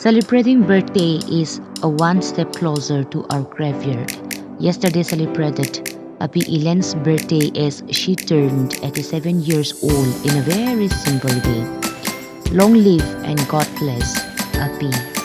Celebrating birthday is a one step closer to our graveyard. Yesterday celebrated Api Ilen's birthday as she turned 87 years old in a very simple way. Long live and God bless Api.